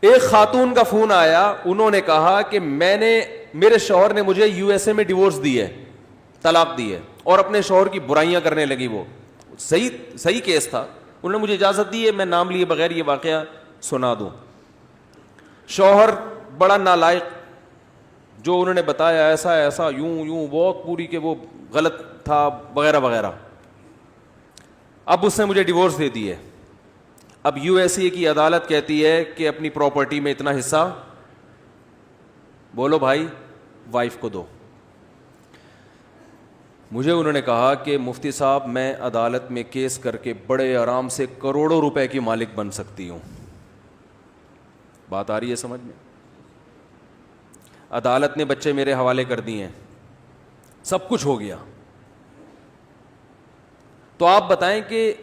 ایک خاتون کا فون آیا, انہوں نے کہا کہ میرے شوہر نے مجھے یو ایس اے میں ڈیورس دی ہے, طلاق دی ہے, اور اپنے شوہر کی برائیاں کرنے لگی. وہ صحیح کیس تھا, انہوں نے مجھے اجازت دی ہے میں نام لیے بغیر یہ واقعہ سنا دوں. شوہر بڑا نالائق, جو انہوں نے بتایا ایسا ایسا یوں بہت پوری کہ وہ غلط تھا وغیرہ وغیرہ. اب اس نے مجھے ڈیورس دے دی ہے. اب یو ایس اے کی عدالت کہتی ہے کہ اپنی پراپرٹی میں اتنا حصہ بولو بھائی وائف کو دو. مجھے انہوں نے کہا کہ مفتی صاحب میں عدالت میں کیس کر کے بڑے آرام سے کروڑوں روپے کی مالک بن سکتی ہوں. بات آ رہی ہے سمجھ میں؟ عدالت نے بچے میرے حوالے کر دیے ہیں, سب کچھ ہو گیا. تو آپ بتائیں کہ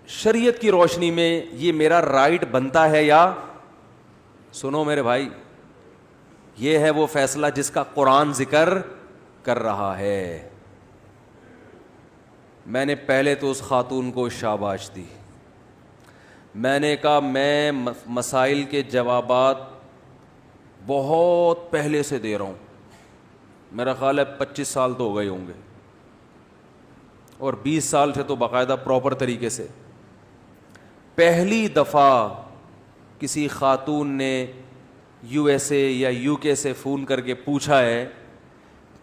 شریعت کی روشنی میں یہ میرا رائٹ بنتا ہے یا؟ سنو میرے بھائی, یہ ہے وہ فیصلہ جس کا قرآن ذکر کر رہا ہے. میں نے پہلے تو اس خاتون کو شاباش دی. میں نے کہا میں مسائل کے جوابات بہت پہلے سے دے رہا ہوں, میرا خیال ہے 25 سال تو ہو گئے ہوں گے, اور 20 سال سے تو باقاعدہ پراپر طریقے سے. پہلی دفعہ کسی خاتون نے یو ایس اے یا یو کے سے فون کر کے پوچھا ہے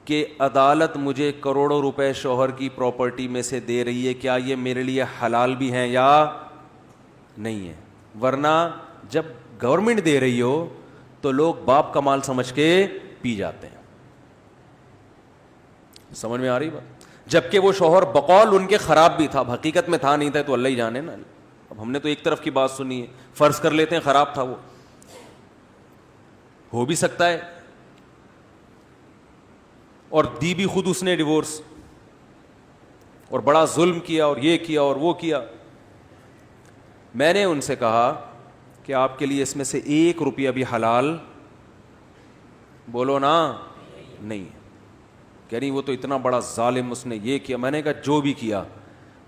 کہ عدالت مجھے کروڑوں روپے شوہر کی پراپرٹی میں سے دے رہی ہے, کیا یہ میرے لیے حلال بھی ہیں یا نہیں ہے؟ ورنہ جب گورنمنٹ دے رہی ہو تو لوگ باپ کا مال سمجھ کے پی جاتے ہیں. سمجھ میں آ رہی بات؟ جبکہ وہ شوہر بقول ان کے خراب بھی تھا, حقیقت میں تھا نہیں تھا تو اللہ ہی جانے نا. اب ہم نے تو ایک طرف کی بات سنی ہے, فرض کر لیتے ہیں خراب تھا, وہ ہو بھی سکتا ہے, اور دی بھی خود اس نے ڈیورس, اور بڑا ظلم کیا اور یہ کیا اور وہ کیا. میں نے ان سے کہا کہ آپ کے لیے اس میں سے 1 روپیہ بھی حلال بولو نا نہیں ہے. کہہ رہی وہ تو اتنا بڑا ظالم, اس نے یہ کیا. میں نے کہا جو بھی کیا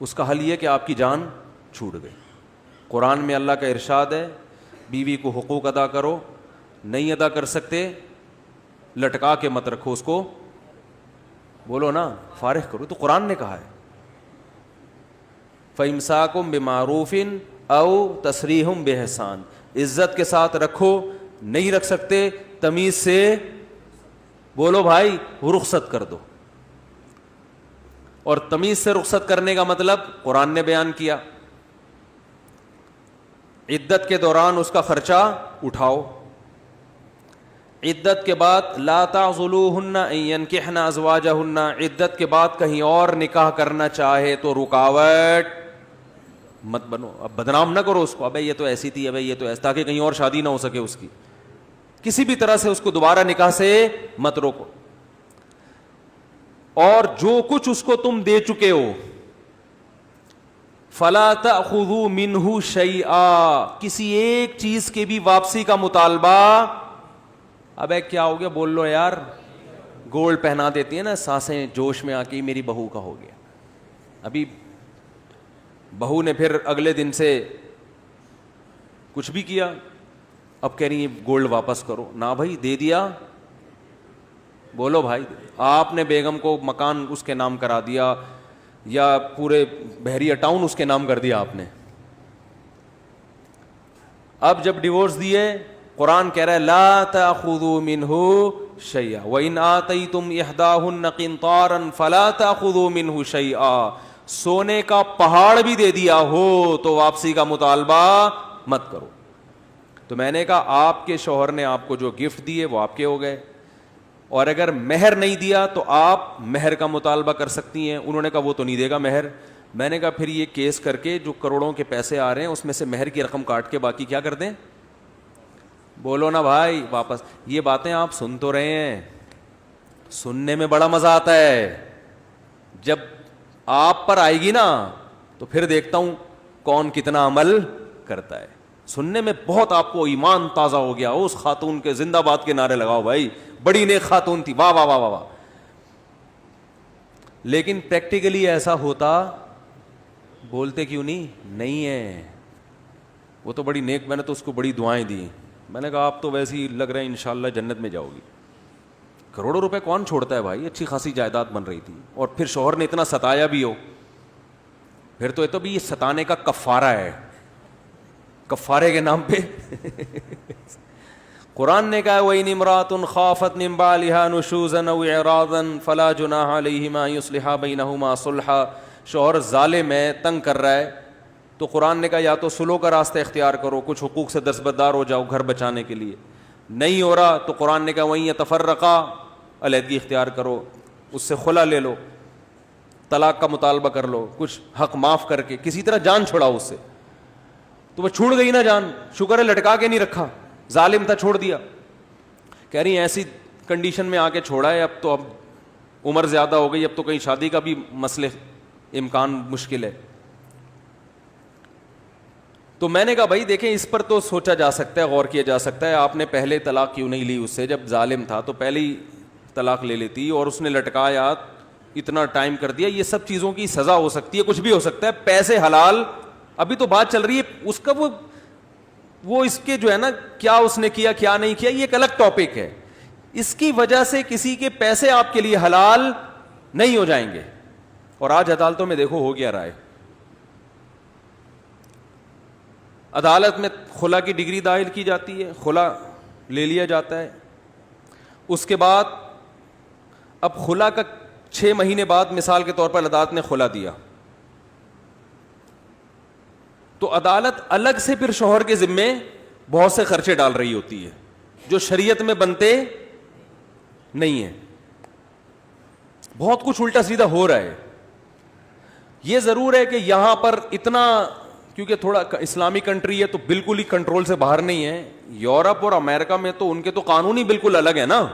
اس کا حل یہ کہ آپ کی جان چھوٹ گئی. قرآن میں اللہ کا ارشاد ہے بیوی کو حقوق ادا کرو, نہیں ادا کر سکتے لٹکا کے مت رکھو اس کو, بولو نا فارغ کرو. تو قرآن نے کہا ہے فَإِمْسَاكُمْ بِمَعْرُوفٍ أَوْ تَسْرِيحٌ بِإِحْسَانٍ, عزت کے ساتھ رکھو, نہیں رکھ سکتے تمیز سے بولو بھائی رخصت کر دو. اور تمیز سے رخصت کرنے کا مطلب قرآن نے بیان کیا, عدت کے دوران اس کا خرچہ اٹھاؤ, عدت کے بعد لا تعضلوہن ان ینکحن ازواجہن, عدت کے بعد کہیں اور نکاح کرنا چاہے تو رکاوٹ مت بنو. اب بدنام نہ کرو اس کو, ابے یہ تو ایسی تھی, ابے یہ تو ایسا, تاکہ کہیں اور شادی نہ ہو سکے اس کی. کسی بھی طرح سے اس کو دوبارہ نکاح سے مت روکو. اور جو کچھ اس کو تم دے چکے ہو فلا تأخذوا منہ شیئا, کسی ایک چیز کے بھی واپسی کا مطالبہ. ابے کیا ہو گیا بول لو یار, گولڈ پہنا دیتی ہیں نا سانسیں جوش میں آ کے میری بہو کا ہو گیا. ابھی بہو نے پھر اگلے دن سے کچھ بھی کیا, اب کہہ رہی ہیں گولڈ واپس کرو. نہ بھائی دے دیا, بولو بھائی. آپ نے بیگم کو مکان اس کے نام کرا دیا یا پورے بحریہ ٹاؤن اس کے نام کر دیا آپ نے. اب جب ڈیورس دیے قرآن کہہ رہا ہے لا تأخذوا منہ شیئا وإن آتیتم احداہن قنطارا فلا تأخذوا منہ شیئا, سونے کا پہاڑ بھی دے دیا ہو تو واپسی کا مطالبہ مت کرو. تو میں نے کہا آپ کے شوہر نے آپ کو جو گفٹ دیے وہ آپ کے ہو گئے, اور اگر مہر نہیں دیا تو آپ مہر کا مطالبہ کر سکتی ہیں. انہوں نے کہا وہ تو نہیں دے گا مہر. میں نے کہا پھر یہ کیس کر کے جو کروڑوں کے پیسے آ رہے ہیں اس میں سے مہر کی رقم کاٹ کے باقی کیا کر دیں, بولو نا بھائی واپس. یہ باتیں آپ سن تو رہے ہیں, سننے میں بڑا مزہ آتا ہے, جب آپ پر آئے گی نا تو پھر دیکھتا ہوں کون کتنا عمل کرتا ہے. سننے میں بہت آپ کو ایمان تازہ ہو گیا, اس خاتون کے زندہ باد کے نعرے لگاؤ بھائی, بڑی نیک خاتون تھی, واہ واہ واہ واہ. لیکن پریکٹیکلی ایسا ہوتا بولتے کیوں نہیں ہے, وہ تو بڑی نیک, میں نے تو اس کو بڑی دعائیں دی, میں نے کہا آپ تو ویسے ہی لگ رہے ہیں انشاءاللہ جنت میں جاؤ گی. کروڑوں روپے کون چھوڑتا ہے بھائی؟ اچھی خاصی جائیداد بن رہی تھی, اور پھر شوہر نے اتنا ستایا بھی ہو, پھر تو یہ تو بھی یہ ستانے کا کفارہ ہے, کفارے کے نام پہ. قرآن نے کہا وَإِنِ امْرَأَةٌ خَافَتْ مِنْ بَعْلِهَا نُشُوزًا أَوْ إِعْرَاضًا فَلَا جُنَاحَ عَلَيْهِمَا أَن يُصْلِحَا بَيْنَهُمَا صُلْحًا. شوہر ظالم ہے, تنگ کر رہا ہے, تو قرآن نے کہا یا تو سلو کا راستہ اختیار کرو, کچھ حقوق سے دستبردار ہو جاؤ گھر بچانے کے لیے. نہیں ہو رہا تو قرآن نے کہا وہیں يتفرقا, علیحدگی اختیار کرو, اس سے خلا لے لو, طلاق کا مطالبہ کر لو, کچھ حق معاف کر کے کسی طرح جان چھڑاؤ اس سے. تو وہ چھوڑ گئی نا جان, شکر ہے لٹکا کے نہیں رکھا, ظالم تھا چھوڑ دیا. کہہ رہی ہیں ایسی کنڈیشن میں آ کے چھوڑا ہے, اب عمر زیادہ ہو گئی, اب تو کہیں شادی کا بھی مسئلے امکان مشکل ہے. تو میں نے کہا بھائی دیکھیں اس پر تو سوچا جا سکتا ہے, غور کیا جا سکتا ہے, آپ نے پہلے طلاق کیوں نہیں لی اس سے؟ جب ظالم تھا تو پہلے ہی طلاق لے لیتی, اور اس نے لٹکایا, اتنا ٹائم کر دیا. یہ سب چیزوں کی سزا ہو سکتی ہے, کچھ بھی ہو سکتا ہے. پیسے حلال, ابھی تو بات چل رہی ہے اس کا, وہ اس کے جو ہے نا کیا اس نے کیا کیا نہیں کیا, یہ ایک الگ ٹاپک ہے. اس کی وجہ سے کسی کے پیسے آپ کے لیے حلال نہیں ہو جائیں گے. اور آج عدالتوں میں دیکھو ہو گیا رائے, عدالت میں خلا کی ڈگری دائر کی جاتی ہے, خلا لے لیا جاتا ہے. اس کے بعد اب خلا کا 6 مہینے بعد مثال کے طور پر عدالت نے خلا دیا, تو عدالت الگ سے پھر شوہر کے ذمے بہت سے خرچے ڈال رہی ہوتی ہے جو شریعت میں بنتے نہیں ہیں. بہت کچھ الٹا سیدھا ہو رہا ہے. یہ ضرور ہے کہ یہاں پر اتنا, کیونکہ تھوڑا اسلامی کنٹری ہے تو بالکل ہی کنٹرول سے باہر نہیں ہے. یورپ اور امریکہ میں تو ان کے تو قانون ہی بالکل الگ ہے نا.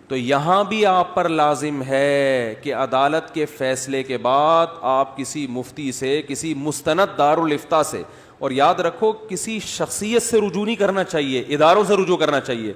تو یہاں بھی آپ پر لازم ہے کہ عدالت کے فیصلے کے بعد آپ کسی مفتی سے, کسی مستند دارالافتاء سے, اور یاد رکھو کسی شخصیت سے رجوع نہیں کرنا چاہیے, اداروں سے رجوع کرنا چاہیے.